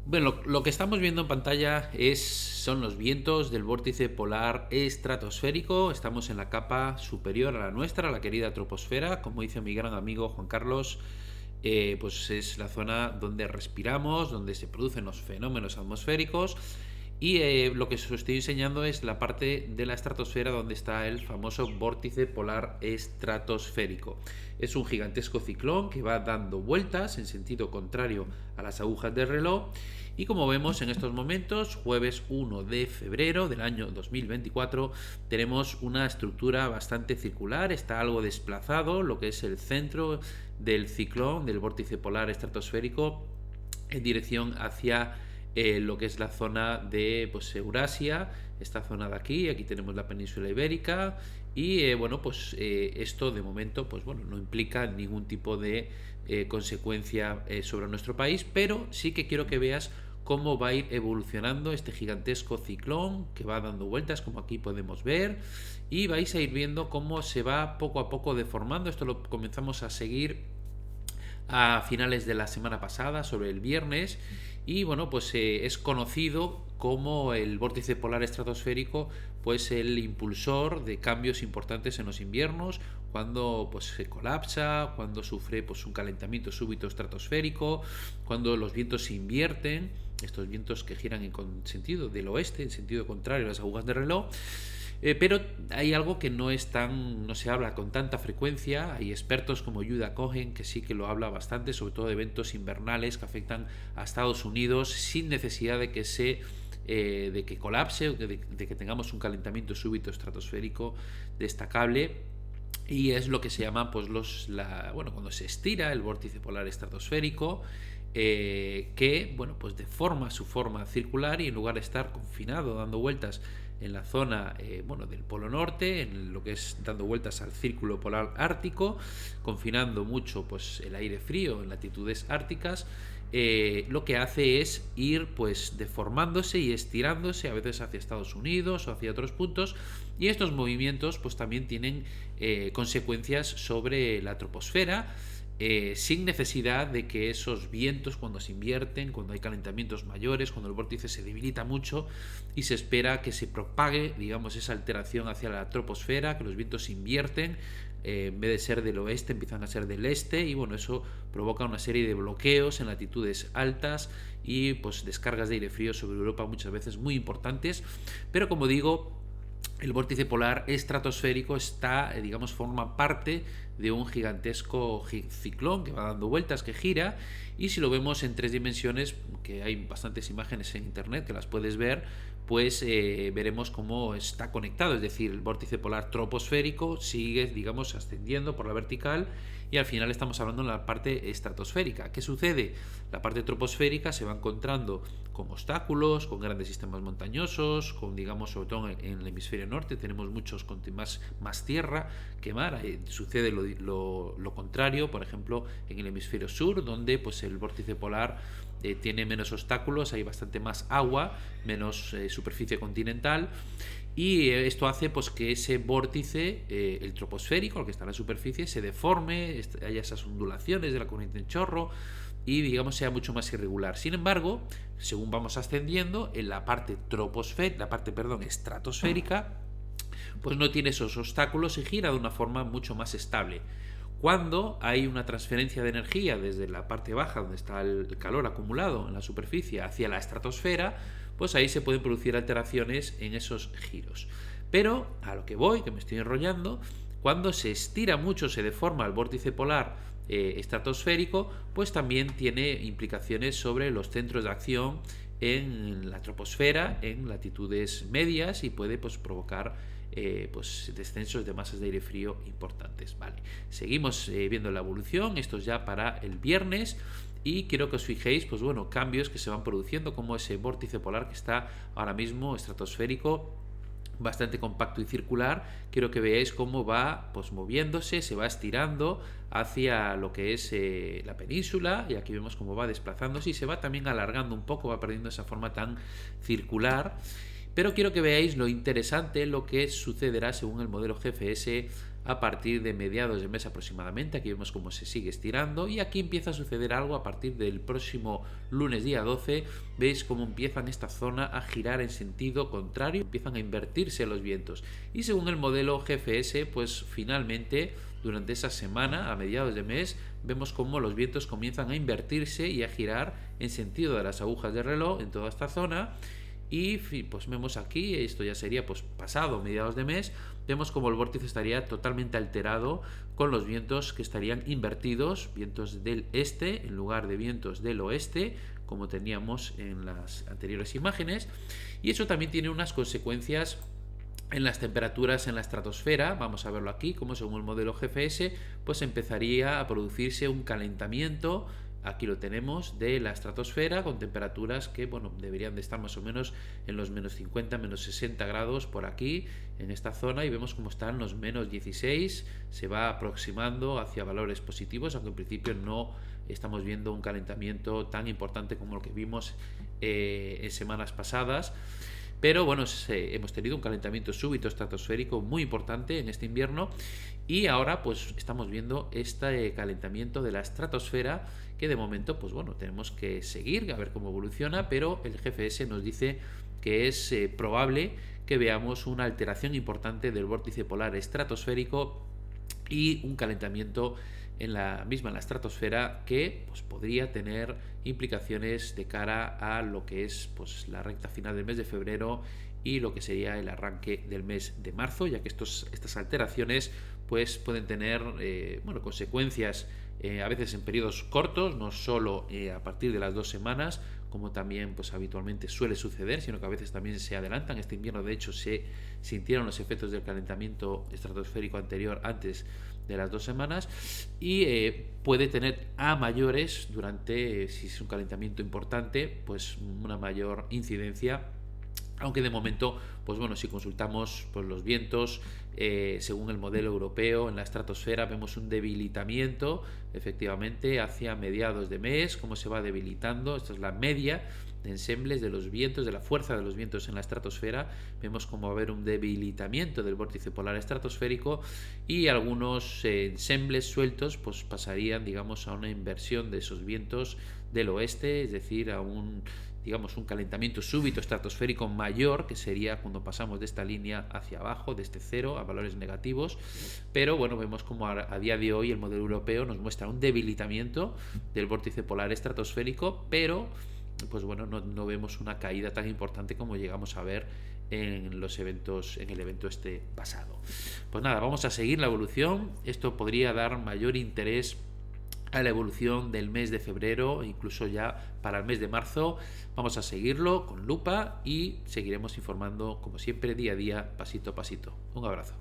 Bueno, lo que estamos viendo en pantalla son los vientos del vórtice polar estratosférico. Estamos en la capa superior a la nuestra, la querida troposfera. Como dice mi gran amigo Juan Carlos, pues es la zona donde respiramos, donde se producen los fenómenos atmosféricos. Y lo que os estoy enseñando es la parte de la estratosfera donde está el famoso vórtice polar estratosférico. Es un gigantesco ciclón que va dando vueltas en sentido contrario a las agujas del reloj. Y como vemos en estos momentos, jueves 1 de febrero del año 2024, tenemos una estructura bastante circular, está algo desplazado, lo que es el centro del ciclón, del vórtice polar estratosférico, en dirección hacia lo que es la zona de pues, Eurasia, esta zona de aquí tenemos la península ibérica y esto de momento pues bueno, no implica ningún tipo de consecuencia sobre nuestro país, pero sí que quiero que veas cómo va a ir evolucionando este gigantesco ciclón que va dando vueltas, como aquí podemos ver, y vais a ir viendo cómo se va poco a poco deformando. Esto lo comenzamos a seguir a finales de la semana pasada, sobre el viernes, y bueno, pues es conocido como el vórtice polar estratosférico, pues el impulsor de cambios importantes en los inviernos, cuando pues se colapsa, cuando sufre pues un calentamiento súbito estratosférico, cuando los vientos se invierten, estos vientos que giran en sentido del oeste, en sentido contrario a las agujas de reloj. Pero hay algo que no se habla con tanta frecuencia. Hay expertos como Yuda Cohen que sí que lo habla bastante, sobre todo de eventos invernales que afectan a Estados Unidos sin necesidad de que colapse o de que tengamos un calentamiento súbito estratosférico destacable. Y es lo que se llama cuando se estira el vórtice polar estratosférico, que bueno, pues deforma su forma circular, y en lugar de estar confinado dando vueltas en la zona del Polo Norte, en lo que es dando vueltas al círculo polar ártico, confinando mucho pues el aire frío en latitudes árticas, lo que hace es ir pues deformándose y estirándose, a veces hacia Estados Unidos o hacia otros puntos, y estos movimientos pues también tienen consecuencias sobre la troposfera, sin necesidad de que esos vientos, cuando se invierten, cuando hay calentamientos mayores, cuando el vórtice se debilita mucho y se espera que se propague, digamos, esa alteración hacia la troposfera, que los vientos se invierten, en vez de ser del oeste empiezan a ser del este, y bueno, eso provoca una serie de bloqueos en latitudes altas y pues descargas de aire frío sobre Europa muchas veces muy importantes. Pero como digo, el vórtice polar estratosférico forma parte de un gigantesco ciclón que va dando vueltas, que gira, y si lo vemos en 3 dimensiones, que hay bastantes imágenes en internet que las puedes ver, pues veremos cómo está conectado, es decir, el vórtice polar troposférico sigue, digamos, ascendiendo por la vertical, y al final estamos hablando en la parte estratosférica. ¿Qué sucede? La parte troposférica se va encontrando con obstáculos, con grandes sistemas montañosos, con, digamos, sobre todo en el hemisferio norte tenemos muchos con más tierra que mar. Sucede lo contrario, por ejemplo, en el hemisferio sur, donde pues el vórtice polar tiene menos obstáculos, hay bastante más agua, menos superficie continental, y esto hace pues que ese vórtice, el troposférico, el que está en la superficie, se deforme, haya esas ondulaciones de la corriente en chorro y, digamos, sea mucho más irregular. Sin embargo, según vamos ascendiendo en la parte estratosférica, pues no tiene esos obstáculos y gira de una forma mucho más estable. Cuando hay una transferencia de energía desde la parte baja, donde está el calor acumulado en la superficie, hacia la estratosfera, pues ahí se pueden producir alteraciones en esos giros. Pero a lo que voy, que me estoy enrollando, cuando se estira mucho, se deforma el vórtice polar estratosférico, pues también tiene implicaciones sobre los centros de acción en la troposfera, en latitudes medias, y puede pues provocar descensos de masas de aire frío importantes. Vale, seguimos viendo la evolución. Esto es ya para el viernes, y quiero que os fijéis pues bueno, cambios que se van produciendo, como ese vórtice polar que está ahora mismo estratosférico, bastante compacto y circular. Quiero que veáis cómo va pues moviéndose, se va estirando hacia lo que es la península, y aquí vemos cómo va desplazándose y se va también alargando un poco, va perdiendo esa forma tan circular. Pero quiero que veáis lo interesante, lo que sucederá según el modelo GFS a partir de mediados de mes aproximadamente. Aquí vemos cómo se sigue estirando y aquí empieza a suceder algo a partir del próximo lunes día 12. Veis cómo empiezan esta zona a girar en sentido contrario, empiezan a invertirse los vientos y según el modelo GFS, pues finalmente durante esa semana a mediados de mes vemos cómo los vientos comienzan a invertirse y a girar en sentido de las agujas de reloj en toda esta zona. Y pues vemos aquí, esto ya sería pues pasado mediados de mes, vemos como el vórtice estaría totalmente alterado con los vientos que estarían invertidos, vientos del este en lugar de vientos del oeste, como teníamos en las anteriores imágenes. Y eso también tiene unas consecuencias en las temperaturas en la estratosfera. Vamos a verlo aquí, como según el modelo GFS, pues empezaría a producirse un calentamiento. Aquí lo tenemos, de la estratosfera con temperaturas que, bueno, deberían de estar más o menos en los menos 50, menos 60 grados por aquí, en esta zona, y vemos cómo están los menos 16, se va aproximando hacia valores positivos, aunque en principio no estamos viendo un calentamiento tan importante como lo que vimos en semanas pasadas. Pero bueno, hemos tenido un calentamiento súbito estratosférico muy importante en este invierno y ahora pues estamos viendo este calentamiento de la estratosfera que de momento pues bueno, tenemos que seguir a ver cómo evoluciona, pero el GFS nos dice que es probable que veamos una alteración importante del vórtice polar estratosférico y un calentamiento en la estratosfera que pues, podría tener implicaciones de cara a lo que es pues, la recta final del mes de febrero y lo que sería el arranque del mes de marzo, ya que estas alteraciones pues, pueden tener bueno, consecuencias a veces en periodos cortos, no solo a partir de las 2 semanas, como también pues habitualmente suele suceder, sino que a veces también se adelantan. Este invierno de hecho se sintieron los efectos del calentamiento estratosférico anterior antes de las 2 semanas y puede tener a mayores durante, si es un calentamiento importante, pues una mayor incidencia. Aunque de momento, pues bueno, si consultamos pues los vientos, según el modelo europeo, en la estratosfera vemos un debilitamiento, efectivamente, hacia mediados de mes, cómo se va debilitando. Esta es la media de ensembles de los vientos, de la fuerza de los vientos en la estratosfera. Vemos cómo va a haber un debilitamiento del vórtice polar estratosférico y algunos ensembles sueltos pues pasarían, digamos, a una inversión de esos vientos del oeste, es decir, a un calentamiento súbito estratosférico mayor, que sería cuando pasamos de esta línea hacia abajo, de este cero a valores negativos. Pero bueno, vemos como a día de hoy el modelo europeo nos muestra un debilitamiento del vórtice polar estratosférico, pero pues bueno, no vemos una caída tan importante como llegamos a ver en los eventos, en el evento este pasado. Pues nada, vamos a seguir la evolución. Esto podría dar mayor interés a la evolución del mes de febrero, incluso ya para el mes de marzo. Vamos a seguirlo con lupa y seguiremos informando, como siempre, día a día, pasito a pasito. Un abrazo.